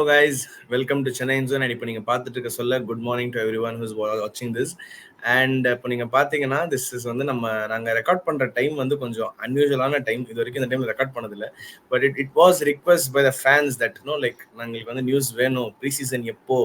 Hello guys, welcome to Chennai Zone. And இப்போ நீங்க பார்த்துட்டு இருக்க சொல்ல good morning to everyone who's வாட்சிங் திஸ். அண்ட் இப்போ நீங்க பாத்தீங்கன்னா திஸ் இஸ் வந்து நாங்க ரெக்கார்ட் பண்ற டைம் வந்து கொஞ்சம் அன்யூஷுவலான டைம். இது வரைக்கும் இந்த டைம் ரெக்கார்ட் பண்ணதில்லை. But it was request by the fans that like நாங்களுக்கு வந்து நியூஸ் வேணும், ப்ரீ சீசன் எப்போ,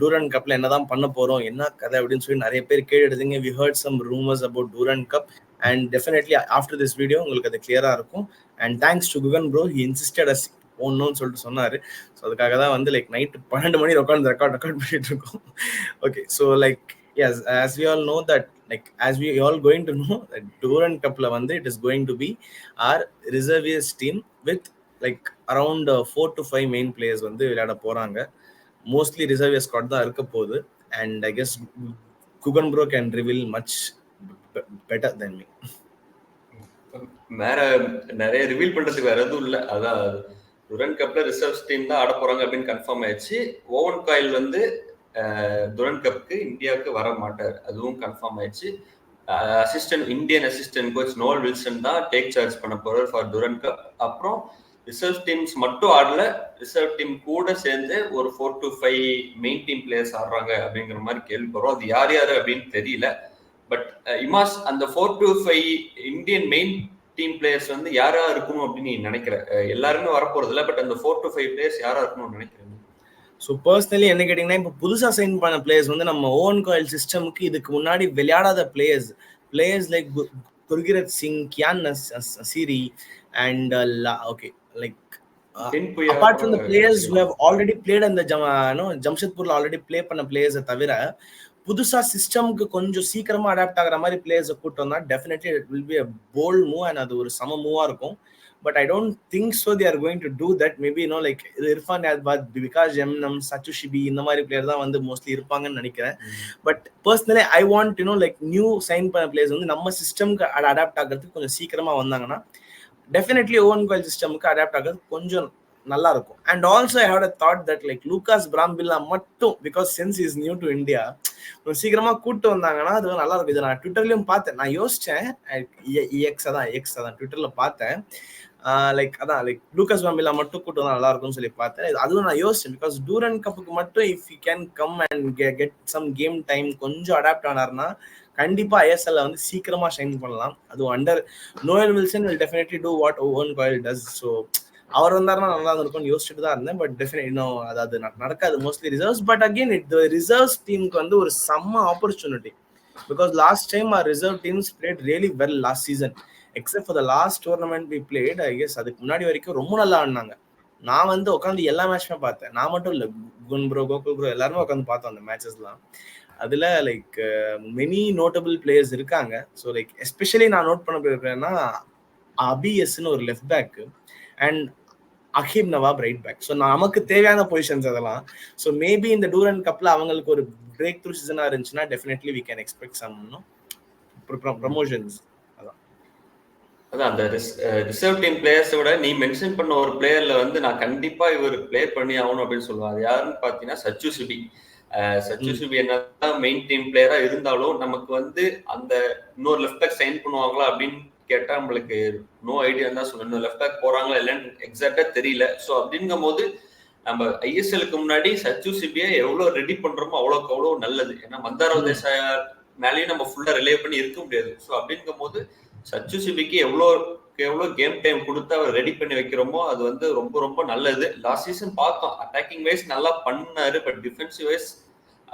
டூரண்ட் கப்ல என்னதான் பண்ண போறோம், என்ன கதை அப்படின்னு சொல்லி நிறைய பேர் கேட்டுடுதுங்க. We heard some rumours about Durand cup and definitely after this video உங்களுக்கு அது கிளியரா இருக்கும். And thanks to Guhan bro, he insisted us ஒன்னுன்னு சொல்லிட்டு சொன்னாரு. ஸோ அதுக்காக தான் வந்து லைக் நைட் 12 மணி உட்காந்து ரெக்கார்ட் பண்ணிட்டு இருக்கோம். Okay, so like yes, as we all know that like as we all going to know that Durand Cupல வந்து it is going to be our reservists team with like around 4 to 5 main players வந்து விளையாட போறாங்க. Mostly reservoir squad தான் இருக்க போகுது. And I guess Guhan bro can reveal much better than me. வேற நிறைய reveal பண்றதுக்கு வேற எதுவும் இல்லை. அதான் துரண்ட் கப்ல ரிசர்வ் டீம் தான் ஆட போறாங்க அப்படின்னு கன்ஃபார்ம் ஆயிடுச்சு. ஓவன் காயில் வந்து துரண்ட் கப்புக்கு இந்தியாவுக்கு வர மாட்டார், அதுவும் கன்ஃபார்ம் ஆயிடுச்சு. இந்தியன் அசிஸ்டன்ட் கோச் நோல் வில்சன் தான் டேக் சார்ஜ் பண்ண போறார் ஃபார் துரண்ட் கப். அப்புறம் ரிசர்வ் டீம்ஸ் மட்டும் ஆடல, ரிசர்வ் டீம் கூட சேர்ந்து ஒரு 4 to 5 மெயின் டீம் பிளேயர்ஸ் ஆடுறாங்க அப்படிங்கிற மாதிரி கேள்விப்படுறோம். அது யார் யாரு அப்படின்னு தெரியல. பட் இமாஸ் அந்த 4 to 5 Indian main team players வந்து யாரா இருக்கணும் அப்படின்னு நீ நினைக்கிற? எல்லாருமே வரப்போறது இல்லை, பட் அந்த 4 to 5 பிளேயர்ஸ் யாரா இருக்கணும்னு நினைக்கிறேன்? ஸோ பர்சனலி என்ன கேட்டிங்கன்னா, இப்போ புதுசாக சைன் பண்ண பிளேயர்ஸ் வந்து நம்ம ஓவன் காயில் சிஸ்டமுக்கு இதுக்கு முன்னாடி விளையாடாத players like Gurkirat Singh, Kiyan Nassiri and okay like apart from the players who have already played in the ஜம்ஷெத்பூர்ல ஆல்ரெடி ப்ளே பண்ண பிளேயர்ஸை தவிர புதுசா சிஸ்டம்க்கு கொஞ்சம் சீக்கிரமா அடாப்ட் ஆகிற மாதிரி பிளேயர்ஸை கூட்டு வந்தா definitely it will be a bold move and அது ஒரு சம மூவா இருக்கும். But I don't think so they are going to do that. Maybe like Irfan யாத்பாத், விகாஸ் எம்னம், சச்சு ஷிபி இந்த மாதிரி பிளேயர் தான் வந்து மோஸ்ட்லி இருப்பாங்கன்னு நினைக்கிறேன். But personally I want like new sign பண்ண பிளேயர்ஸ் வந்து நம்ம சிஸ்டம்க்கு அடாப்ட் ஆகிறதுக்கு கொஞ்சம் சீக்கிரமா வந்தாங்கன்னா டெஃபினெட்லி ஓவன் காயில் சிஸ்டமுக்கு அடாப்ட் ஆகிறது கொஞ்சம் நல்லா இருக்கும். And also I had a thought that like Lucas Brambilla மட்டும் because since is new to India சீக்கிரமா கூட்டு வந்தாங்கன்னா அது நல்லா இருக்கும். இதை நான் ட்விட்டர்லயும் பார்த்தேன், நான் யோசிச்சேன், எக்ஸ் அதான் ட்விட்டர்ல பார்த்தேன். லைக் அதான் லைக் லூகாஸ் பிராம்பில்லா மட்டும் கூட்டு வந்தா நல்லா இருக்கும்னு சொல்லி பார்த்தேன். அதுவும் நான் யோசிச்சேன் பிகாஸ் டூரண்ட் கப்புக்கு மட்டும் if you can come and get some game time கொஞ்சம் அடாப்ட் ஆனார்னா கண்டிப்பா ஐஎஸ்எல்ல வந்து சீக்கிரமா ஷைன் பண்ணலாம். அதுவும் under Noel Wilson will definitely do what Owen Coyle does. So அவர் வந்தாருன்னா நல்லா இருக்கும்னு யோசிச்சுட்டு தான் இருந்தேன். பட் டெஃபினெட் இன்னும் அது நடக்காது mostly reserves. But again reserves டீமுக்கு வந்து ஒரு செம்ம opportunity because last time our reserve teams played really well last season except for the last tournament we played. I guess அதுக்கு முன்னாடி வரைக்கும் ரொம்ப நல்லா ஆடினாங்க. நான் வந்து உட்காந்து எல்லா மேட்சுமே பார்த்தேன். நான் மட்டும் இல்லை, குன் ப்ரோ, கோகுல் ப்ரோ எல்லாருமே உட்காந்து பார்த்தோம் அந்த மேட்சஸ்லாம். அதுல லைக் மெனி நோட்டபிள் பிளேயர்ஸ் இருக்காங்க. ஸோ லைக் எஸ்பெஷலி நான் நோட் பண்ண போயிருக்கேன்னா அபிஎஸ்ன்னு ஒரு லெஃப்ட் பேக் அண்ட் அஹீம் நவாப் ரைட் பேக். ஸோ நமக்கு தேவையான பொசிஷன்ஸ் அதெல்லாம். ஸோ மேபி இந்த டூரண்ட் கப்ல அவங்களுக்கு ஒரு பிரேக் த்ரூ சீசனா இருந்துச்சுன்னா definitely we can expect some promotions. அதான் அந்த ரிசர்வ் டீம் பிளேயர்ஸோட நீ மென்ஷன் பண்ண ஒரு பிளேயர்ல வந்து நான் கண்டிப்பா இவர் பிளே பண்ணி ஆகணும் அப்படின்னு சொல்லுவேன். அது யாருன்னு பாத்தீங்கன்னா சச்சு சுபி. சச்சு சுபி என்னதான் மெயின் டீம் பிளேயரா இருந்தாலும் நமக்கு வந்து அந்த இன்னொரு லெஃப்ட் பேக் சைன் பண்ணுவாங்களா அப்படின்னு கேட்டா நம்மளுக்கு நோ ஐடியா தான் சொல்லணும். லெஃப்ட் பேக் போறாங்களா இல்லைன்னு எக்ஸாக்டா தெரியல. ஸோ அப்படிங்கும் போது நம்ம ஐஎஸ்எல்லுக்கு முன்னாடி சச்சு சிபியை எவ்வளவு ரெடி பண்றோமோ அவ்வளோக்கு அவ்வளோ நல்லது. ஏன்னா மந்தாரவ தேசாய் மேலேயும் நம்ம ஃபுல்லா ரிலே பண்ணி இருக்க முடியாது. ஸோ அப்படிங்கும் போது சச்சு சிபிக்கு எவ்வளோ கேம் டைம் கொடுத்து அவர் ரெடி பண்ணி வைக்கிறோமோ அது வந்து ரொம்ப ரொம்ப நல்லது. லாஸ்ட் சீசன் பார்த்தோம் அட்டாக்கிங் வைஸ் நல்லா பண்ணாரு, பட் டிஃபென்சிவ் வைஸ்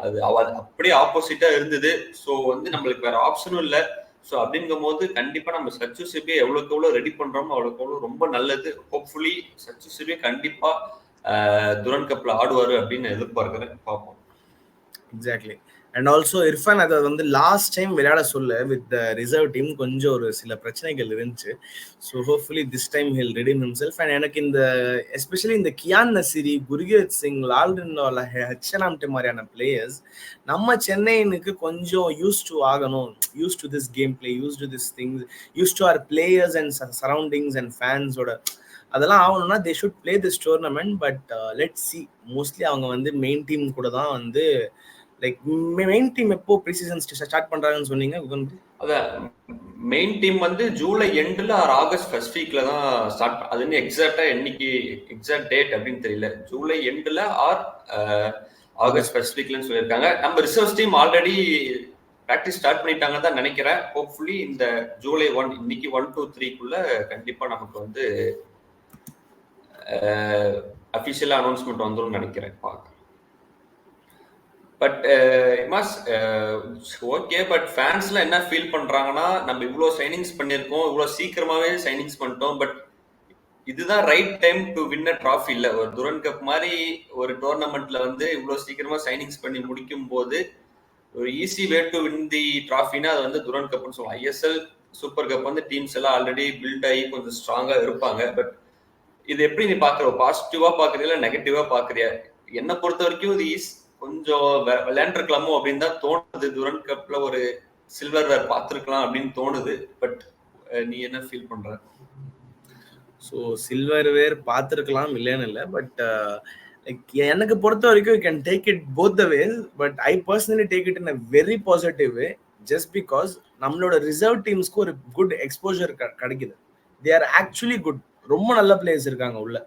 அது அப்படியே ஆப்போசிட்டா இருந்தது. ஸோ வந்து நம்மளுக்கு வேற ஆப்ஷனும் இல்லை. ஸோ அப்படிங்கும் போது கண்டிப்பா நம்ம சச்சு சிபியை எவ்வளோக்கு எவ்வளோ ரெடி பண்றோமோ அவ்வளோக்கு எவ்வளோ ரொம்ப நல்லது. ஹோப்ஃபுல்லி சச்சு சிபி கண்டிப்பா துரண்ட் கப்ல ஆடுவாரு அப்படின்னு எதிர்பார்க்கிறேன். பார்ப்போம். எக்ஸாக்ட்லி. அண்ட் ஆல்சோ இர்ஃபான் அதை வந்து லாஸ்ட் டைம் விளையாட சொல்ல வித் த ரிசர்வ் டீம் கொஞ்சம் ஒரு சில பிரச்சனைகள் இருந்துச்சு. So hopefully this time he'll redeem himself. And எனக்கு இந்த எஸ்பெஷலி இந்த கியான் நசீரி, குர்கிரத் சிங், லால்ரின்வாலா, ஹெச்என்ஆம்டே மாதிரியான பிளேயர்ஸ் நம்ம சென்னைனுக்கு கொஞ்சம் யூஸ் டு ஆகணும். Use to this game play, use to this things, use to our players and surroundings and ஃபேன்ஸோட அதெல்லாம் ஆகணும்னா they should play this tournament. But let's see. Mostly அவங்க வந்து மெயின் டீம் கூட தான் வந்து லைக் மெயின் டீம் எப்போ ப்ரீசீசன் ஸ்டார்ட் பண்றாங்கன்னு சொன்னீங்க குகன்? அதான் மெயின் டீம் வந்து ஜூலை எண்டில் ஆர் ஆகஸ்ட் ஃபர்ஸ்ட் வீக்ல தான் ஸ்டார்ட். அது இன்னும் எக்ஸாக்டா என்னைக்கு எக்ஸாக்ட் டேட் அப்படின்னு தெரியல. ஜூலை எண்டில் ஆர் ஆகஸ்ட் ஃபர்ஸ்ட் வீக்லன்னு சொல்லியிருக்காங்க. நம்ம reserve team already practice start பண்ணிட்டாங்கன்னு தான் நினைக்கிறேன். ஹோப்ஃபுல்லி இந்த ஜூலை 1 இன்னைக்கு 1 to 3க்குள்ள கண்டிப்பா நமக்கு வந்து அஃபிஷியலா அனௌன்ஸ்மெண்ட் வந்துடும் நினைக்கிறேன். பார்க்க பட் ஓகே. பட் ஃபேன்ஸ்லாம் என்ன ஃபீல் பண்றாங்கன்னா, நம்ம இவ்வளோ சைனிங்ஸ் பண்ணியிருக்கோம், இவ்வளோ சீக்கிரமாவே சைனிங்ஸ் பண்ணிட்டோம், பட் இதுதான் right time to win a trophy இல்லை. ஒரு துரன் கப் மாதிரி ஒரு டோர்னமெண்ட்ல வந்து இவ்வளோ சீக்கிரமா சைனிங்ஸ் பண்ணி முடிக்கும் போது ஒரு easy way to win the ட்ராஃபினா அது வந்து துரன் கப்னு சொல்லலாம். ஐஎஸ்எல் சூப்பர் கப் வந்து டீம்ஸ் எல்லாம் ஆல்ரெடி பில்ட் ஆகி கொஞ்சம் ஸ்ட்ராங்கா இருப்பாங்க. பட் இது எப்படி நீ பாக்குற, பாசிட்டிவா பாக்குறியா இல்லை நெகட்டிவா பாக்குறியா? என்னை பொறுத்த வரைக்கும் இது கொஞ்சம் விளையாண்டுருக்கலாமோ அப்படின்னு தான் தோணுது. துரன் கப்ல ஒரு சில்வர் வேர் பார்த்துருக்கலாம் அப்படின்னு தோணுது. பட் நீ என்ன ஃபீல் பண்ற? ஸோ சில்வர் வேர் பார்த்துருக்கலாம் இல்லைன்னு இல்லை. பட் லைக் எனக்கு பொறுத்த வரைக்கும் you can take it both the ways. But I personally take it in a very positive way. Just because நம்மளோட ரிசர்வ் டீம்ஸ்க்கு ஒரு குட் எக்ஸ்போஜர் கிடைக்குது. They are actually good. ரொம்ப நல்ல பிளேயர்ஸ் இருக்காங்க உள்ள.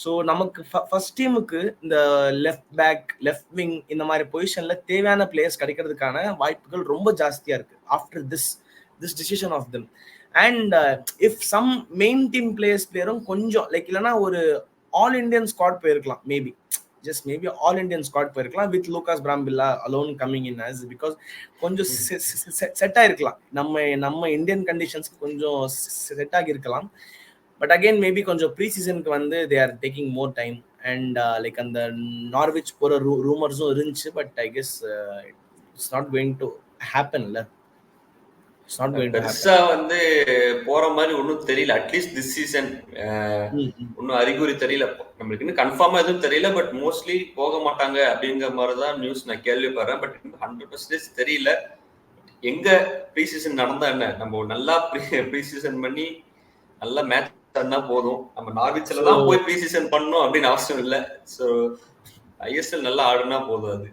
ஸோ நமக்கு ஃபர்ஸ்ட் டீமுக்கு இந்த லெஃப்ட் பேக், லெஃப்ட் விங் இந்த மாதிரி பொசிஷன்ல தேவையான பிளேயர்ஸ் கிடைக்கிறதுக்கான வாய்ப்புகள் ரொம்ப ஜாஸ்தியா இருக்கு after this decision of them. And if some main team பிளேயரும் கொஞ்சம் லைக் இல்லைன்னா ஒரு ஆல் இண்டியன் ஸ்குவாட் போயிருக்கலாம். Maybe just maybe all Indian squad போயிருக்கலாம் with Lucas Brambilla alone coming in as. Because கொஞ்சம் செட் ஆயிருக்கலாம். நம்ம இந்தியன் கண்டிஷன்ஸ்க்கு கொஞ்சம் செட் ஆகியிருக்கலாம். பட் அகெயின் மேபி கொஞ்சம் ப்ரீ சீசனுக்கு வந்து they are taking more time. And like அந்த நார்விச் போகிற ரூமர்ஸும் இருந்துச்சு. But I guess it's not going to happen. இல்லை, it's not going to happen. பெருசா வந்து போற மாதிரி ஒன்றும் தெரியல. அட்லீஸ்ட் திஸ் சீசன் ஒன்றும் அறிகுறி தெரியல. நம்மளுக்கு இன்னும் கன்ஃபார்மா எதுவும் தெரியல. பட் மோஸ்ட்லி போக மாட்டாங்க அப்படிங்கிற மாதிரி தான் நியூஸ் நான் கேள்விப்படுறேன். பட் 100% தெரியல. எங்க ப்ரீ சீசன் நடந்தா என்ன, நம்ம நல்லா ப்ரீ சீசன் பண்ணி நல்லா மேட்ச் ஆடினா போதும். நம்ம நார்விச்ல தான் போய் ப்ரீ சீசன் பண்ணணும் அப்படின்னு அவசியம் இல்லை. ஸோ ஐஎஸ்எல் நல்லா ஆடுனா போதும். அது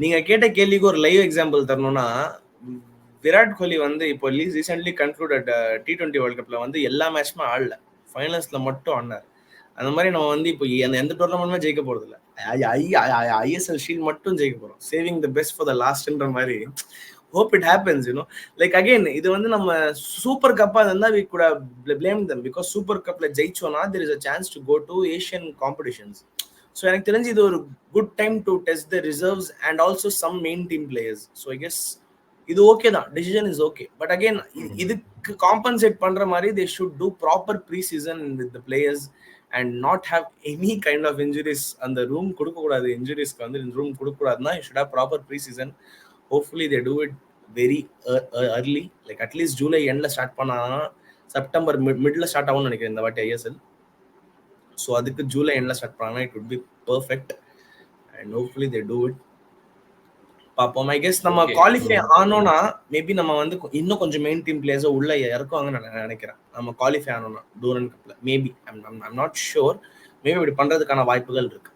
நீங்க கேட்ட கேள்விக்கு ஒரு லைவ் எக்ஸாம்பிள் தரணும்னா, விராட் கோலி வந்து இப்போ ரீசென்ட்லி கன்க்ளூடட் T20 வேர்ல்ட் கப்ல வந்து எல்லா மேட்ச்மே ஆடல, ஃபைனல்ஸ்ல மட்டும் ஆடினார். அந்த மாதிரி நம்ம வந்து இப்போ எந்த டோர்னமெண்ட்டுமே ஜெயிக்க போறது இல்லை. ஐஎஸ்எல் ஷீல்ட் மட்டும் ஜெயிக்க போறோம். Saving the best for the லாஸ்ட்ன்ற மாதிரி. hope it happens, you know. Like again, இது வந்து நம்ம சூப்பர் கப்பா இருந்தா we could have blamed them because super கப்ல ஜெயிச்சோம்னா there is a chance to go to Asian competitions. So எனக்கு தெரிஞ்சு இது ஒரு good time to test the reserves and also some main team players. So I guess இது okay தான், decision is okay. But again, இதுக்கு compensate பண்ற மாதிரி they should do proper pre-season with the players and not have any kind of injuries. அந்த room கொடுக்க கூடாது, இன்ஜுரிஸ்க்கு வந்து room கொடுக்க கூடாதுன்னா you should have proper pre-season. Hopefully they do it very early, like at least July endல start பண்ணாங்கன்னா September மிட்ல start ஆகும்னு நினைக்கிறேன் இந்த வாட்டி ஐஎஸ்எல். ஸோ அதுக்கு ஜூலை எண்ட்ல ஸ்டார்ட் பண்ணாங்கன்னா it would be perfect and hopefully they do it. பாப்போம். ஐ கெஸ் நம்ம குவாலிஃபை ஆனோம்னா மேபி நம்ம வந்து இன்னும் கொஞ்சம் மெயின் டீம் பிளேயர்ஸை உள்ள இறக்குவாங்கன்னு நான் நினைக்கிறேன். நம்ம குவாலிஃபை ஆனோம்னா டூரன் கப்ல maybe, I'm not sure, maybe இப்படி பண்றதுக்கான வாய்ப்புகள் இருக்கு.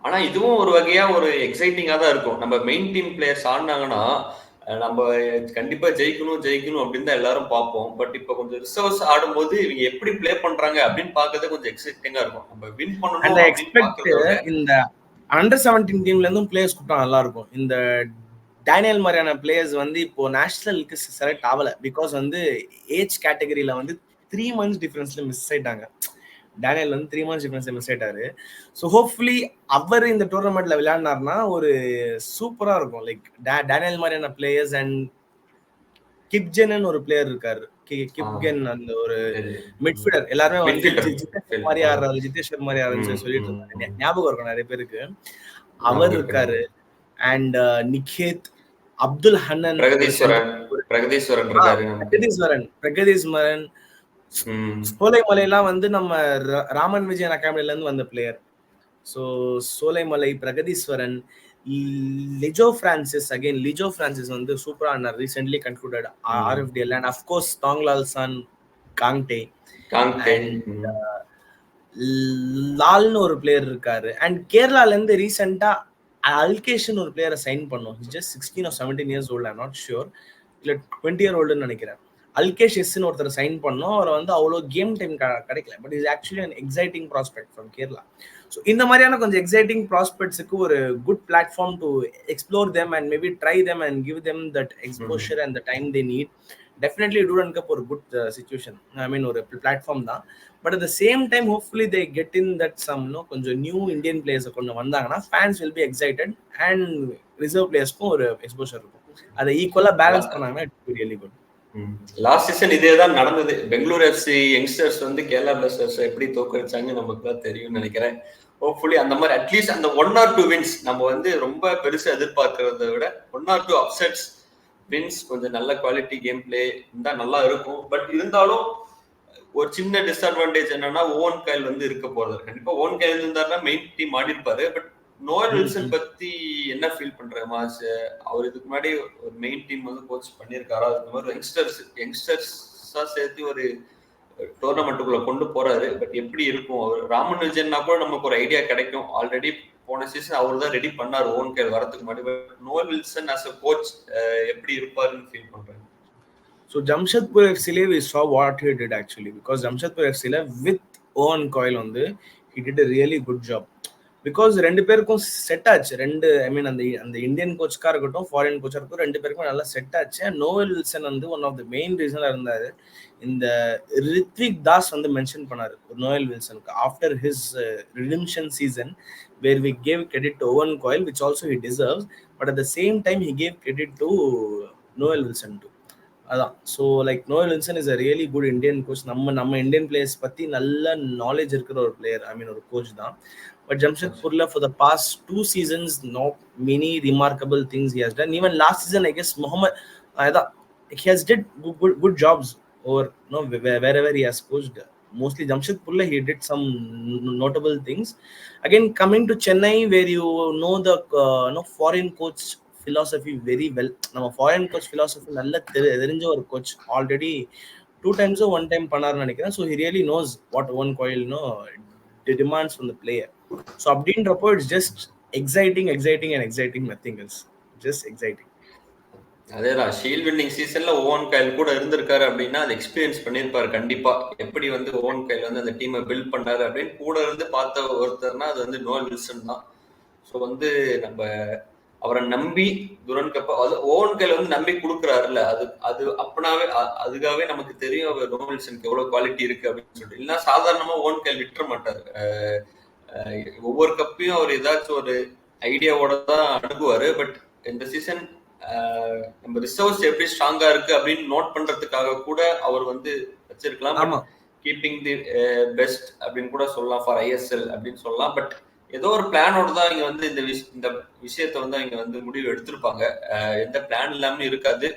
ஆனா இதுவும் ஒரு வகையா ஒரு எக்ஸைட்டிங்கா தான் இருக்கும். நம்ம மெயின் டீம் பிளேயர்ஸ் ஆடினாங்கன்னா நம்ம கண்டிப்பா ஜெயிக்கணும் அப்படின்னு தான் எல்லாரும் பார்ப்போம். பட் இப்ப கொஞ்சம் ரிசர்வ்ஸ் ஆடும்போது இவங்க எப்படி பிளே பண்றாங்க அப்படின்னு பார்க்கறது கொஞ்சம் எக்ஸைட்டிங்கா இருக்கும். நம்ம வின் பண்ணணும். இந்த அண்டர் 17 டீம்ல இருந்தும் பிளேயர்ஸ் கூப்பிட்டா நல்லா இருக்கும். இந்த டேனியல் மாதிரியான பிளேயர்ஸ் வந்து இப்போ நேஷனலுக்கு செலக்ட் ஆகல பிகாஸ் வந்து ஏஜ் கேட்டகரியில வந்து 3 months டிஃபரன்ஸ்ல மிஸ் ஆயிட்டாங்க. டேனியல் வந்து 3 months டிஃபரன்ஸ்ல மிஸ் ஆயிட்டாரு. ஸோ ஹோப்ஃபுல்லி அவர் இந்த டோர்னமெண்ட்ல விளையாடினார்னா ஒரு சூப்பரா இருக்கும். லைக் டேனியல் மாதிரியான பிளேயர்ஸ் அண்ட் கிப்ஜென் ஒரு பிளேயர் இருக்காரு, கிப்கென், அந்த ஒரு மிட்ஃபீல்டர். எல்லாருமே வந்து ஜிதேஷ் மாதிரி ஆடுறாரு சொல்லிட்டு இருந்தாங்க, ஞாபகம் இருக்கும் நிறைய பேருக்கு. அவர் இருக்காரு. அண்ட் நிகேத், அப்துல் ஹன்னன், பிரகதீஸ்வரன், சோலைமலைலாம் வந்து நம்ம ராமன் விஜயன் அகாடமில இருந்து வந்த பிளேயர். ஸோ சோலைமலை, பிரகதீஸ்வரன், லிஜோ பிரான்சிஸ் வந்து சூப்பரா ஆனார். Recently concluded RFDL. And of course Thanglalsoun Gangte, லால்னு ஒரு பிளேயர் இருக்காரு. அண்ட் கேரளால இருந்து ரீசெண்டா அல்கேஷன் ஒரு பிளேயரை சைன் பண்ணோம். Just 16 or 17 years old, I'm not sure, இல்லை 20 year oldன்னு நினைக்கிறேன். அல்கேஷ் எஸ்ன்னு ஒருத்தர் சைன் பண்ணோம். அவரை வந்து அவ்வளோ கேம் டைம் கிடைக்கல, but is actually an exciting prospect from Kerala. So இந்த மாதிரியான கொஞ்சம் எக்ஸைட்டிங் ப்ராஸ்பெக்ட்ஸுக்கு ஒரு good platform to explore them and maybe try them and give them that exposure and the time they need. Definitely Durand Cup ஒரு good situation, I mean ஒரு platform தான். But at the same time hopefully they get in that some கொஞ்சம் new Indian பிளேயர்ஸை கொண்டு வந்தாங்கன்னா fans will be excited and reserve பிளேயர்ஸ்க்கும் ஒரு exposure இருக்கும். அதை ஈக்குவலா பேலன்ஸ் பண்ணாங்கன்னா it will be really good. Last season இதே தான் நடந்தது. பெங்களூர் எஃப்சி யங்ஸ்டர்ஸ் வந்து கேரளா பிளாஸ்டர்ஸ் எப்படி தோக்கடிச்சாங்க நமக்கு தான் தெரியும்னு நினைக்கிறேன். ஹோப்ஃபுல்லி அந்த மாதிரி அட்லீஸ்ட் அந்த 1 or 2 வின்ஸ் நம்ம வந்து ரொம்ப பெருசா எதிர்பார்க்கறத விட 1 or 2 அப்செட்ஸ் வின்ஸ், கொஞ்சம் நல்ல குவாலிட்டி கேம் பிளே இருந்தா நல்லா இருக்கும். பட் இருந்தாலும் ஒரு சின்ன டிஸ்அட்வான்டேஜ் என்னன்னா ஓவன் கைல் வந்து இருக்க போறது. கண்டிப்பா ஓவன் கைல் இருந்தாருன்னா மெயின் டீம் ஆடி இருப்பாரு. பட் நோயல் வில்சன் பத்தி என்ன ஃபீல் பண்ற மாஸ்? அவர் இதுக்கு முன்னாடி ஒரு மெயின் டீம் வந்து கோச் பண்ணியிருக்காரா? இந்த மாதிரி யங்ஸ்டர்ஸா சேர்த்து ஒரு டோர்னமெண்ட்டுக்குள்ள கொண்டு போறாரு. பட் எப்படி இருக்கும் அவர்? ராமன் விஜயன்னா கூட நமக்கு ஒரு ஐடியா கிடைக்கும். ஆல்ரெடி போன சீசன் அவர் தான் ரெடி பண்ணார் ஓன் கேர் வரதுக்கு முன்னாடி. Noel Wilson as a coach எப்படி இருப்பாருன்னு ஃபீல் பண்றேன். So Jamshedpur FC we saw what he did actually, because Jamshedpur FC with Owen Coyle on he did a really good job. Because ரெண்டு பேருக்கும் set ஆச்சு. ஐ மீன் அந்த Indian கோச்காக இருக்கட்டும், foreign கோச்சாக இருக்கட்டும், ரெண்டு பேருக்கும் நல்லா செட் ஆச்சு. நோவல் வில்சன் வந்து ஒன் ஆஃப் த மெயின் ரீசனாக இருந்தார். இந்த ரித்விக் தாஸ் வந்து மென்ஷன் பண்ணார் நோவல் வில்சனுக்கு after his redemption season, where we gave credit to Owen Coyle, which also he deserves, but at the same time he gave credit to Noel Wilson too. அதான். So like Noel Wilson is a really good Indian coach. நம்ம Indian players பற்றி நல்ல knowledge இருக்கிற ஒரு player, ஐ mean ஒரு coach தான். But Jamshedpurla for the past 2 seasons, not many remarkable things he has done. Even last season, I guess Mohammed, he has did good jobs over wherever he has coached. Mostly Jamshedpurla, he did some notable things. Again, coming to Chennai, where you know the foreign coach philosophy very well. Now foreign coach philosophy nalla therinja or coach already 2 times or 1 time பண்ணாருன்னு நினைக்கிறேன். So he really knows what Owen Coyle demands from the player. So அப்படின்றப்போ it's just exciting and exciting, nothing else, just exciting. அதேதான், shield winning சீசன்ல oven Kyle கூட இருந்திருக்காரு அப்படின்னா அது experience பண்ணியிருப்பாரு கண்டிப்பா. எப்படி வந்து ஓவன் கைல் வந்து அந்த டீமை பில்ட் பண்ணாரு அப்படின்னு கூட இருந்து பார்த்த ஒருத்தர்னா அது வந்து நோவல் வில்சன் தான். ஸோ வந்து நம்ம அவரை நம்பி துரன் கப் ஓவன் கைல் வந்து நம்பி கொடுக்குறாருல்ல, அது அப்பனாவே அதுக்காகவே நமக்கு தெரியும் அவர் நோவல் வில்சனுக்கு எவ்வளவு குவாலிட்டி இருக்கு அப்படின்னு சொல்லிட்டு. இல்லைன்னா சாதாரணமா ஓவன் கைல் விட்டுற மாட்டாரு. ஒவ்வொரு கப்பையும் அவர் ஏதாச்சும் ஒரு ஐடியாவோட தான் அணுகுவாரு. பட் இந்த சீசன் நம்ம ரிசர்வ்ஸ் எப்படி ஸ்ட்ராங்கா இருக்கு அப்படின்னு நோட் பண்றதுக்காக கூட அவர் வந்து வச்சிருக்கலாம். கீப்பிங் தி பெஸ்ட் அப்படின்னு கூட சொல்லலாம், ஃபார் ஐஎஸ்எல் அப்படின்னு சொல்லலாம். பட் ஏதோ ஒரு பிளானோட தான் இங்க வந்து இந்த விஷயத்த வந்து இங்க வந்து முடிவு எடுத்திருப்பாங்க. எந்த பிளான் இல்லாம இருக்காது.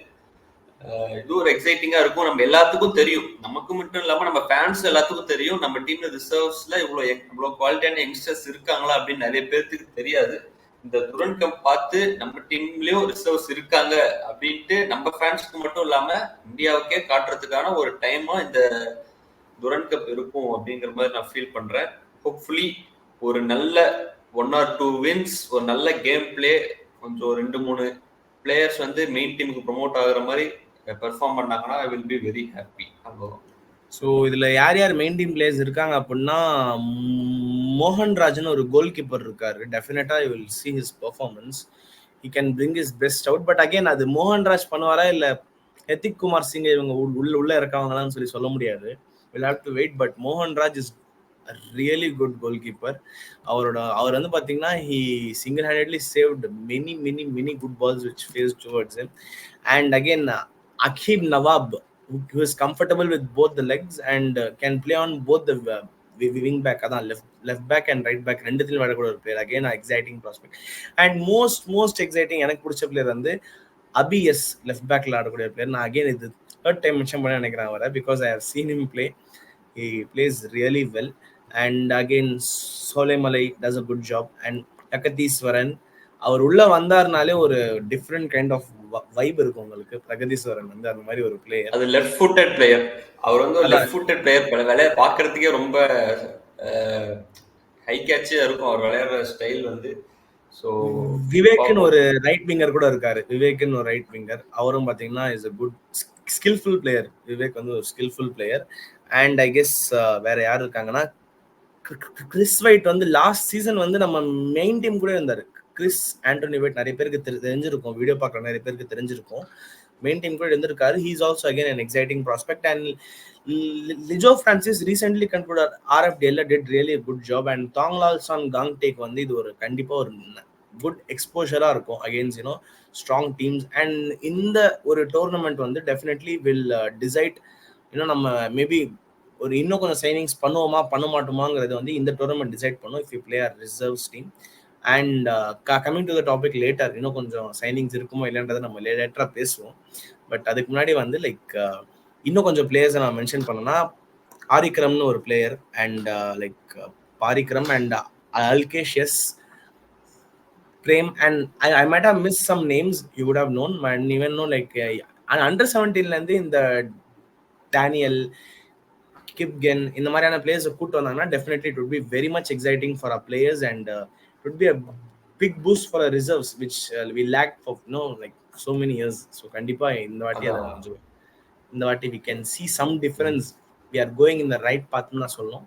இது ஒரு எக்ஸைட்டிங்கா இருக்கும். நம்ம எல்லாத்துக்கும் தெரியும், நமக்கு மட்டும் இல்லாம நம்ம ஃபேன்ஸ் எல்லாத்துக்கும் தெரியும், நம்ம டீம்ல ரிசர்வ்ஸ்ல இவ்வளவு குவாலிட்டியான யங்ஸ்டர்ஸ் இருக்காங்களா அப்படின்னு நிறைய பேருக்கு தெரியாது. இந்த துரன் கப் பார்த்து நம்ம டீம்லயும் ரிசர்வ்ஸ் இருக்காங்க அப்படின்ட்டு நம்ம ஃபேன்ஸ்க்கு மட்டும் இல்லாம இந்தியாவுக்கே காட்டுறதுக்கான ஒரு டைமா இந்த துரன் கப் இருக்கும் அப்படிங்கிற மாதிரி நான் ஃபீல் பண்றேன். ஹோப்ஃபுல்லி ஒரு நல்ல 1 or 2 வின்ஸ், ஒரு நல்ல கேம் பிளே, கொஞ்சம் 2-3 பிளேயர்ஸ் வந்து மெயின் டீமுக்கு ப்ரொமோட் ஆகுற மாதிரி பெர்ஃபார்ம் பண்ணாங்கன்னா ஐ வில் பி வெரி ஹாப்பி. அவ்வளோதான். ஸோ இதில் யார் மெயின் டீம் பிளேயர்ஸ் இருக்காங்க அப்படின்னா, மோகன் ராஜன் ஒரு கோல் கீப்பர் இருக்காரு. டெஃபினட்டாக I will see his performance, he can bring his best out. But again அது மோகன் ராஜ் பண்ணுவாரா இல்லை ஹெத்திக் குமார் சிங் இவங்க உள்ள இருக்காங்களான்னு சொல்ல முடியாது. Will have to wait. But மோகன் Raj is really good goal keeper. அவர் வந்து பார்த்தீங்கன்னா he single handedly saved many good balls which face towards him. And again Aqib Nawab, who is comfortable with both the legs and can play on both the wing back, adan left back and right back ரெண்டுத்திலும் விளையாடக்கூடிய ஒரு player. Again exciting prospect. And most exciting எனக்கு பிடிச்ச player வந்து அபிஎஸ், left பேக்ல ஆடக்கூடிய player. நான் again இது 3rd time mention பண்ண நினைக்கிறேன் அவரை, because I have seen him play. He plays really well. And again Solaimalai does a good job. And Jagadeeswaran, அவர் உள்ள வந்தாருனாலே ஒரு டிஃப்ரெண்ட் கைண்ட் ஆஃப் வைப் இருக்கும் உங்களுக்கு. பிரகதீஸ்வரன் வந்து அந்த மாதிரி ஒரு பிளேயர், அது லெஃப்ட் ஃபுட்டட் பிளேயர். அவர் வந்து லெஃப்ட் ஃபுட்டட் பிளேயர், விளையாட பார்க்கறதுக்கே ரொம்ப ஹை கேட்சியா இருக்கும் அவர் விளையாடுற ஸ்டைல் வந்து. ஸோ விவேக்னு ஒரு ரைட் விங்கர் கூட இருக்காரு. விவேக்னு ஒரு ரைட் விங்கர். அவரும் பாத்தீங்கன்னா is a good skilful player. Vivek வந்து ஒரு skilful player. And I guess வேற யார் இருக்காங்கன்னா, கிறிஸ் வைட் வந்து லாஸ்ட் சீசன் வந்து நம்ம மெயின் டீம் கூட இருந்தாரு. கிறிஸ் ஆண்டோனி வைட் நிறைய பேருக்கு தெரிஞ்சிருக்கும், வீடியோ பார்க்குற நிறைய பேருக்கு தெரிஞ்சிருக்கும். மெயின் டீம் கூட இருந்திருக்காரு. He is also again an exciting prospect. And Lijo Francis recently concluded RFDL did really a good job. And தாங்லால்சான் காங்டேக் வந்து இது ஒரு கண்டிப்பா ஒரு குட் எக்ஸ்போஷரா இருக்கும் அகேன்ஸ்ட் ஸ்ட்ராங் டீம்ஸ். அண்ட் இந்த ஒரு டோர்னமெண்ட் வந்து டெஃபினெட்லி வில் டிசைட் நம்ம மேபி ஒரு இன்னும் கொஞ்சம் சைனிங்ஸ் பண்ணுவோமா பண்ண மாட்டோமாங்கிறது வந்து இந்த டோர்னமெண்ட் டிசைட் பண்ணும் if you play our reserves team. And coming to the topic later, இன்னும் கொஞ்சம் சைனிங்ஸ் இருக்குமோ இல்லைன்றதை நம்ம லேட்டராக பேசுவோம். பட் அதுக்கு முன்னாடி வந்து லைக் இன்னும் கொஞ்சம் பிளேயர்ஸை நான் மென்ஷன் பண்ணேன்னா, ஆரிக்ரம்னு ஒரு player, and like Parikram and அல்கேஷியஸ் Prem, and I might have missed some names you would have known, and even know like under 17 ல இந்த டேனியல் கிப்கென் இந்த மாதிரியான பிளேயர்ஸ் கூட்டு வந்தாங்கன்னா definitely it would be very much exciting for our players, and it would be a big boost for our reserves which we lacked for like so many years. So கண்டிப்பா இந்த வாட்டி we can see some difference. We are going in the right path னு சொல்லணும்.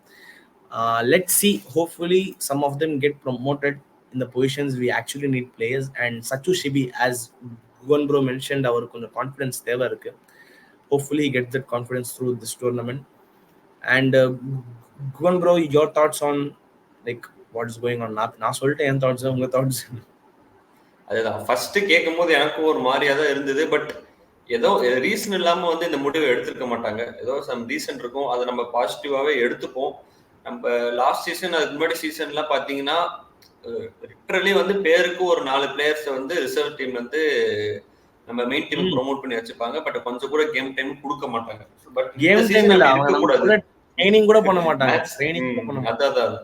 Let's see, hopefully some of them get promoted in the positions we actually need players. And Sachu Shibi, as Gugan bro mentioned, our confidence தேவை இருக்கு. Hopefully he gets that confidence through this tournament. And Gugan bro, your thoughts on like what is going on? நான் சொல்லிட்டேன் என் thoughts, உங்க thoughts? அதுதான் first கேட்கும் போது எனக்கும் ஒரு மாதிரியா தான் இருந்தது. பட் ஏதோ ரீசன் இல்லாம வந்து இந்த முடிவை எடுத்திருக்க மாட்டாங்க. ஏதோ சம் ரீசன் இருக்கும், அதை நம்ம பாசிட்டிவாவே எடுத்துப்போம். நம்ம லாஸ்ட் சீசன் அதுக்கு முன்னாடி சீசன்லாம் பாத்தீங்கன்னா லிட்டரலி வந்து பேருக்கு ஒரு 4 பிளேயர்ஸ் வந்து ரிசர்வ் டீம் வந்து நம்ம மெயின் டீம் ப்ரோமோட் பண்ணி வச்சிருப்பாங்க. பட் கொஞ்சம் கூட கேம் டைம் கொடுக்க மாட்டாங்க. பட் இந்த சீசன் இருக்க கூடாது, ட்ரைனிங் கூட பண்ண மாட்டாங்க. ட்ரைனிங் அதான்.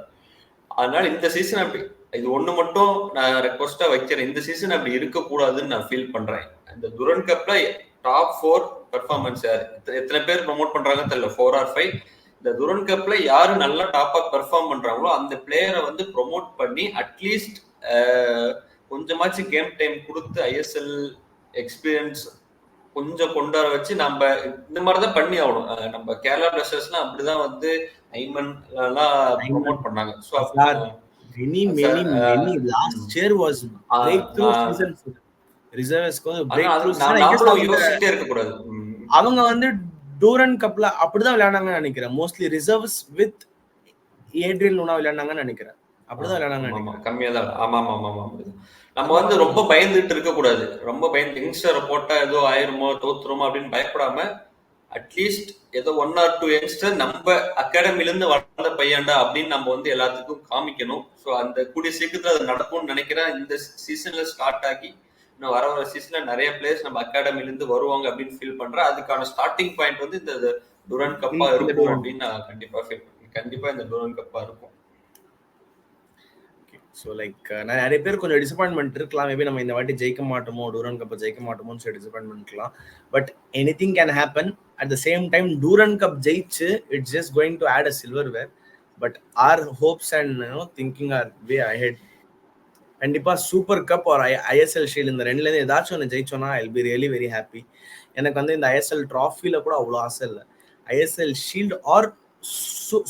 அதனால இந்த சீசன் அப்படி இது ஒண்ணு மட்டும் நான் ரெக்வஸ்டா வைக்கிறேன், இந்த சீசன் அப்படி இருக்க கூடாதுன்னு நான் ஃபீல் பண்றேன். இந்த துரன் கப்ல டாப் 4 பெர்ஃபார்மன்ஸ் யார் எத்தனை பேர் ப்ரோமோட் பண்றாங்கன்னு தெரியல, 4 or 5. இந்த துரன் கப்ல யாரு நல்லா டாப்பா பெர்ஃபார்ம் பண்றாங்களோ அந்த பிளேயரை வந்து ப்ரொமோட் பண்ணி அட்லீஸ்ட் கொஞ்சமாச்சு கேம் டைம் கொடுத்து ஐஎஸ்எல் எக்ஸ்பீரியன்ஸ் கொஞ்சம் கொண்டாட வச்சு நம்ம இந்த மாதிரிதான் பண்ணி ஆகணும். நம்ம கேரளா பிளஸ்டர்ஸ்லாம் அப்படிதான் வந்து ஐமன் எல்லாம் ப்ரொமோட் பண்ணாங்க. அவங்க வந்து டூரன் கப்ல அப்படிதான் விளையாடாங்கன்னு நினைக்கிறேன். Mostly reserves with Adrian Luna விளையாடாங்கன்னு நினைக்கிறேன். அப்படிதான் விளையாடாங்க, கம்மியா தான். ஆமா. நம்ம வந்து ரொம்ப பயந்துட்டு இருக்க கூடாது. ரொம்ப பயந்து யங்ஸ்டரை போட்டா ஏதோ ஆயிருமோ தோத்துருமோ அப்படின்னு பயப்படாம அட்லீஸ்ட் ஏதோ 1 or 2 யங்ஸ்டர் நம்ம அகாடமில இருந்து வளர்ந்த பையன்டா அப்படின்னு நம்ம வந்து எல்லாத்துக்கும் காமிக்கணும். ஸோ அந்த கூடிய சீக்கிரத்துல அது நடக்கும்னு நினைக்கிறேன். இந்த சீசன்ல ஸ்டார்ட் ஆகி இன்னும் வர சீசன்ல நிறைய பிளேயர்ஸ் நம்ம அகாடமில இருந்து வருவாங்க அப்படின்னு ஃபீல் பண்றேன். அதுக்கான ஸ்டார்டிங் பாயிண்ட் வந்து இந்த டுரன் கப்பா இருக்கும் அப்படின்னு நான் கண்டிப்பா ஃபீல் பண்ணேன். கண்டிப்பா இந்த டுரன் கப்பா இருக்கும். ஸோ லைக் நிறைய பேர் கொஞ்சம் டிசப்பாயின்மெண்ட் இருக்கலாம். மேபி நம்ம இந்த வாட்டி ஜெயிக்க மாட்டோமோ, டூரன் கப்பை ஜெயிக்க மாட்டோமோன்னு சொல்லி டிசப்பாயின்மெண்ட் இருக்கலாம். But anything can happen. At the same time Durand cup ஜெயிச்சு it's just going to add a silverware. But our hopes and thinking our way ahead. கண்டிப்பா சூப்பர் கப் ஒரு ஐஎஸ்எல் ஷீல்டு இந்த ரெண்டுலேருந்து ஏதாச்சும் ஒன்று ஜெயிச்சோன்னா I will be really very happy. எனக்கு வந்து இந்த ஐஎஸ்எல் ட்ராஃபியில் கூட அவ்வளோ ஆசை இல்லை. ISL shield or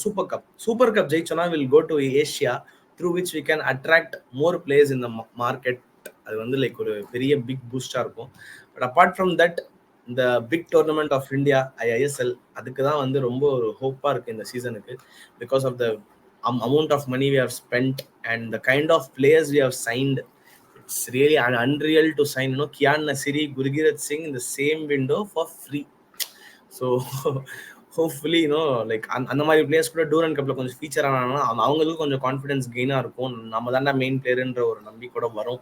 super cup ஜெயிச்சோன்னா will go to Asia, through which we can attract more players in the market. அது வந்து லைக் ஒரு பெரிய பிக் பூஸ்டா இருக்கும். பட் அப்பார்ட் ஃப்ரம் தட் இந்த big tournament of India ISL அதுக்கு தான் வந்து ரொம்ப ஒரு ஹோப்பா இருக்கு இந்த சீசனுக்கு. Because of the amount of money we have spent and the kind of players we have signed, it's really unreal to sign Kian Nasiri, Gurkirat Singh in the same window for free. So hopefully like அந்த மாதிரி players கூட டூரன் கப்ல கொஞ்சம் feature ஆனாங்கன்னா அவங்களுக்கு கொஞ்சம் confidence கெயினாக இருக்கும். நம்ம தாண்டா மெயின் பிளேயர்ன்ற ஒரு நம்பிக்கையோட வரும்.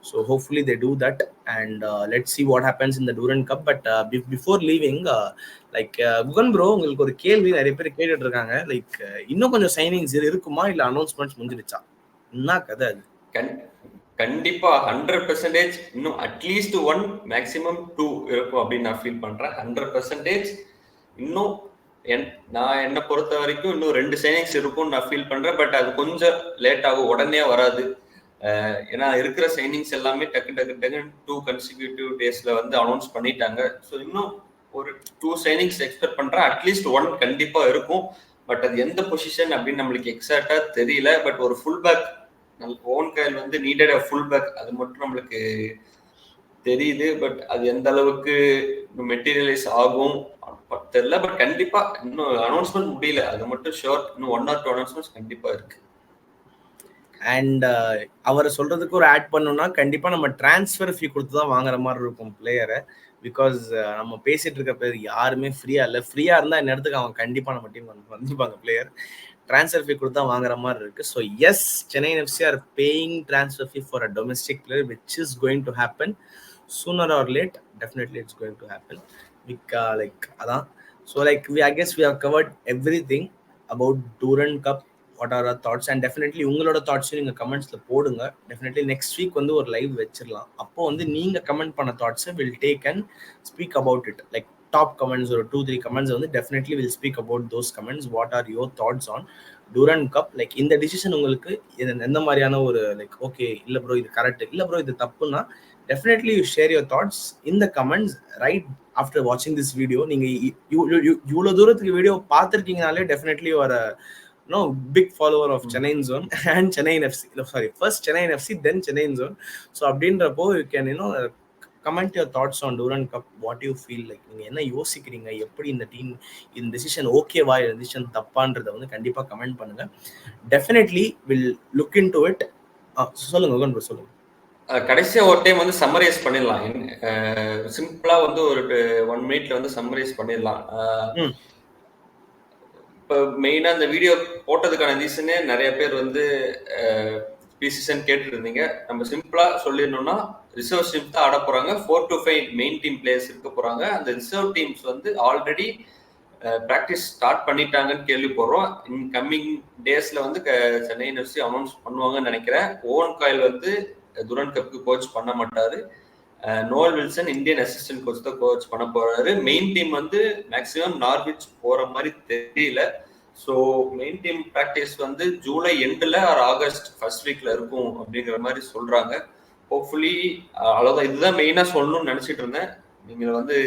So hopefully they do that and let's see what happens in the டூரன் cup. But before leaving like Guhan bro, உங்களுக்கு ஒரு கேள்வி நிறைய பேர் கேட்டுட்டு இருக்காங்க. லைக் இன்னும் கொஞ்சம் சைனிங்ஸ் இருக்குமா, இல்லை அனௌன்ஸ்மெண்ட்ஸ் முடிஞ்சிருச்சா, என்ன கதை அது? கண்டிப்பா 100% இன்னும் அட்லீஸ்ட் 1 மேக்ஸிமம் 2 இருக்கும் அப்படின்னு நான் ஃபீல் பண்றேன். 100% இன்னும் நான் என்ன பொறுத்த வரைக்கும் இன்னும் 2 சைனிங்ஸ் இருக்கும்னு நான் ஃபீல் பண்றேன். பட் அது கொஞ்சம் லேட் ஆகும், உடனே வராது. ஏன்னா இருக்கிற சைனிங்ஸ் எல்லாமே டக்கு 2 கன்சிக்யூட்டிவ் டேஸ்ல வந்து அனௌன்ஸ் பண்ணிட்டாங்க. ஸோ இன்னும் ஒரு 2 சைனிங்ஸ் எக்ஸ்பெக்ட் பண்றேன். அட்லீஸ்ட் 1 கண்டிப்பா இருக்கும். பட் அது எந்த பொசிஷன் அப்படின்னு நம்மளுக்கு எக்ஸாக்டா தெரியல. பட் ஒரு ஃபுல் பேக், ஓவன் கயல் வந்து நீடட் அ ஃபுல் பேக், அது மட்டும் நம்மளுக்கு தெரியுது. பட் அது எந்த அளவுக்கு மெட்டீரியலைஸ் ஆகும் தெரியல. பட் கண்டிப்பா இன்னும் அனௌன்ஸ்மெண்ட் முடியல, அது மட்டும் ஷோர். இன்னும் 1 or 2 அனௌன்ஸ்மெண்ட்ஸ் கண்டிப்பா இருக்கு. அண்ட் அவரை சொல்றதுக்கு ஒரு ஆட் பண்ணோம்னா கண்டிப்பா நம்ம டிரான்ஸ்ஃபர் ஃபீ கொடுத்து தான் வாங்குற மாதிரி இருக்கும் பிளேயரை. பிகாஸ் நம்ம பேசிட்டு இருக்க பேர் யாருமே ஃப்ரீயா இல்லை. ஃப்ரீயா இருந்தா இந்த இடத்துக்கு அவன் கண்டிப்பா நம்ம டீம் வந்துருப்பாங்க பிளேயர். transfer fee கொடுத்தா வாங்குற மாதிரி இருக்கு. So yes, Chennai FC are paying transfer fee for a domestic player, which is going to happen sooner or late. Definitely it's going to happen. Like அதான். So like I guess we have covered everything about Durand Cup. What are our thoughts? And definitely உங்களோட thoughts நீங்க கமெண்ட்ஸ்ல போடுங்க. Definitely next week வந்து ஒரு live வச்சிடலாம். அப்போ வந்து நீங்க கமெண்ட் பண்ண தாட்ஸை will take and speak about it. Like top comments ஒரு 2-3 கமெண்ட்ஸ் வந்து definitely will speak about those comments. What are your thoughts on Durand cup? Like இந்த டிசிஷன் உங்களுக்கு எந்த மாதிரியான ஒரு லைக் ஓகே இல்லை ப்ரோ இது கரெக்ட், இல்லை ப்ரோ இது தப்புன்னா definitely you share your thoughts in the comments right after watching this video. நீங்க இவ்வளவு தூரத்துக்கு video பார்த்திருக்கீங்கனாலே definitely you are a big follower of Chennai Zone and Chennai FC. Sorry, first Chennai FC then Chennai Zone. So அப்படின்றப்போ you can comment your thoughts on Durand Cup. What you feel like, நீங்க என்ன யோசிக்கிறீங்க, எப்படி இந்த team இந்த decision ஓகேவா இந்த decision தப்பான்றதை வந்து கண்டிப்பா கமெண்ட் பண்ணுங்க. definitely will look into it. சொல்லுங்க சொல்லுங்க. கடைசியா ஒரு டைம் வந்து சம்மரைஸ் பண்ணிடலாம். சிம்பிளா வந்து ஒரு 1 மினிட்ல வந்து சம்மரைஸ் பண்ணிடலாம். இப்போ மெயினா இந்த வீடியோ போட்டதுக்கான ரீசனே நிறைய பேர் வந்து பிசிஷன் கேட்டு இருந்தீங்க. நம்ம சிம்பிளா சொல்லிடணும்னா ரிசர்வ் டீம் தான் ஆட போறாங்க. 4 to 5 மெயின் டீம் பிளேயர்ஸ் இருக்க போறாங்க. அந்த ரிசர்வ் டீம்ஸ் வந்து ஆல்ரெடி பிராக்டிஸ் ஸ்டார்ட் பண்ணிட்டாங்கன்னு கேள்விப்படுறோம். இன் கம்மிங் டேஸ்ல வந்து சென்னை எஃப்சி அனௌன்ஸ் பண்ணுவாங்கன்னு நினைக்கிறேன். ஓவன் காயில் வந்து துரண்ட் கப்புக்கு கோச் பண்ண மாட்டாரு. Novel Wilson Indian assistant coach தான் கோச் பண்ண போறாரு. மெயின் டீம் வந்து மேக்சிமம் நார்விச் போற மாதிரி தெரியல. ஸோ மெயின் டீம் ப்ராக்டிஸ் வந்து ஜூலை எண்டில் ஆர் ஆகஸ்ட் ஃபர்ஸ்ட் வீக்ல இருக்கும் அப்படிங்கிற மாதிரி சொல்றாங்க. ஹோப்ஃபுல்லி அவ்வளோதான். இதுதான் மெயினா சொல்லணும்னு நினைச்சிட்டு இருந்தேன். நீங்க வந்து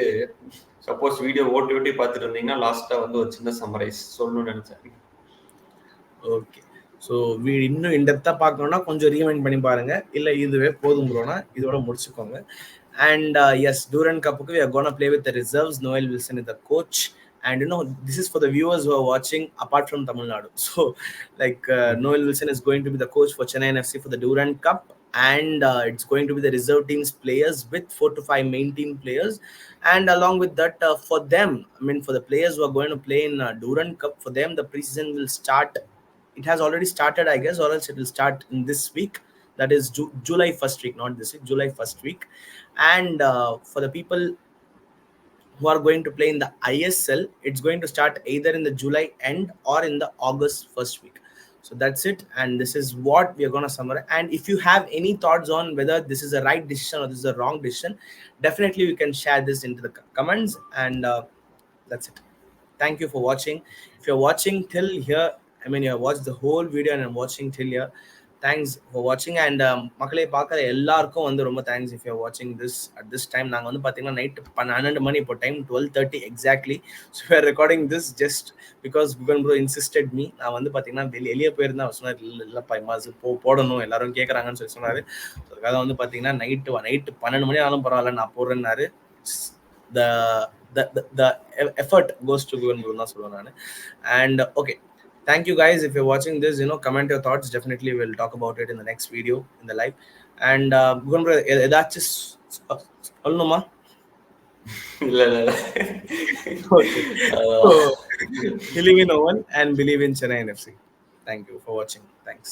சப்போஸ் வீடியோ ஓட்டி பார்த்துட்டு இருந்தீங்கன்னா லாஸ்டா வந்து ஒரு சின்ன சம்மரைஸ் சொல்லணும்னு நினைச்சேன். ஓகே, ஸோ இன்னும் இன்டெப்த்தாக பார்க்கணும்னா கொஞ்சம் ரீவைண்ட் பண்ணி பாருங்க. இல்லை இதுவே போதும் ப்ரோனா இதோட முடிச்சுக்கோங்க. அண்ட் எஸ், டூரண்ட் கப்புக்கு we are going to play with the reserves. Noel Wilson is the coach. And this is for the viewers who are watching apart from Tamil Nadu. So like Noel Wilson is going to be the coach for Chennai FC for the Durand Cup. And it's going to be the reserve teams players with 4 to 5 main team players. And along with that, for them, I mean for the players who are going to play in Durand Cup, for them the preseason will start. It has already started, I guess, or else it will start in this week. That is July 1st week, not this week, July 1st week. And for the people who are going to play in the ISL, it's going to start either in the July end or in the August 1st week. So that's it. And this is what we are going to summarize. And if you have any thoughts on whether this is a right decision or this is a wrong decision, definitely you can share this into the comments. And that's it. Thank you for watching. If you're watching till here, I mean, you have watched the whole video and I'm watching till here. Thanks for watching. And மக்களே பார்க்குற எல்லாருக்கும் வந்து ரொம்ப thanks. If you வாட்சிங் this at this time. நாங்கள் வந்து பார்த்தீங்கன்னா night 12 மணி இப்போ time 12:30 exactly. So you are recording this just because Guhan bro insisted me. நான் வந்து பார்த்தீங்கன்னா வெளியே போயிருந்தேன். அவர் சொன்னார் இல்லைப்பா இம்மாஸ் போடணும் எல்லாரும் கேட்குறாங்கன்னு சொல்லி சொன்னார். ஸோ அதுக்காக வந்து பார்த்தீங்கன்னா நைட்டு 12 மணி ஆனாலும் பரவாயில்ல நான் போடுறேன்னாரு. The effort goes to Gugan Bro தான் சொல்லுவேன் நான். And okay, thank you guys. If you're watching this, comment your thoughts. Definitely we'll talk about it in the next video in the live. And Gugan Bro, ஏதாச்சும் சொல்லணுமா? இல்ல believe in no one and believe in Chennai FC. Thank you for watching. Thanks.